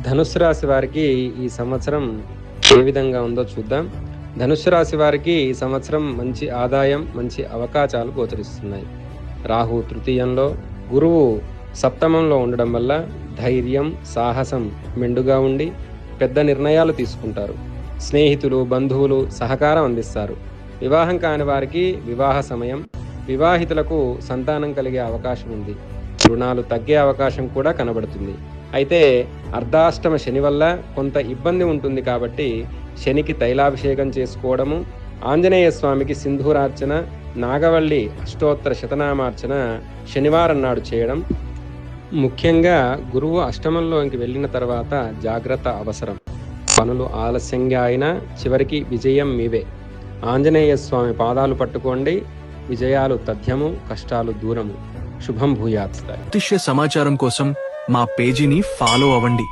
ధనుస్సు రాశి వారికి ఈ సంవత్సరం ఏ విధంగా ఉందో చూద్దాం. ధనుస్సు రాశి వారికి ఈ సంవత్సరం మంచి ఆదాయం, మంచి అవకాశాలు గోచరిస్తున్నాయి. రాహు తృతీయంలో, గురువు సప్తమంలో ఉండడం వల్ల ధైర్యం, సాహసం మెండుగా ఉండి పెద్ద నిర్ణయాలు తీసుకుంటారు. స్నేహితులు, బంధువులు సహకారం అందిస్తారు. వివాహం కాని వారికి వివాహ సమయం, వివాహితులకు సంతానం కలిగే అవకాశం ఉంది. రుణాలు తగ్గే అవకాశం కూడా కనబడుతుంది. అయితే అర్ధాష్టమ శని వల్ల కొంత ఇబ్బంది ఉంటుంది కాబట్టి శనికి తైలాభిషేకం చేసుకోవడము, ఆంజనేయ స్వామికి సింధూరార్చన, నాగవల్లి అష్టోత్తర శతనామార్చన శనివారం నాడు చేయడం. ముఖ్యంగా గురువు అష్టమంలోకి వెళ్ళిన తర్వాత జాగ్రత్త అవసరం. పనులు ఆలస్యంగా అయినా చివరికి విజయం మీవే. ఆంజనేయ స్వామి పాదాలు పట్టుకోండి. విజయాలు తథ్యము, కష్టాలు దూరము. శుభం భూయాత్. జ్యోతిష్య సమాచారం కోసం మా పేజీని ఫాలో అవ్వండి.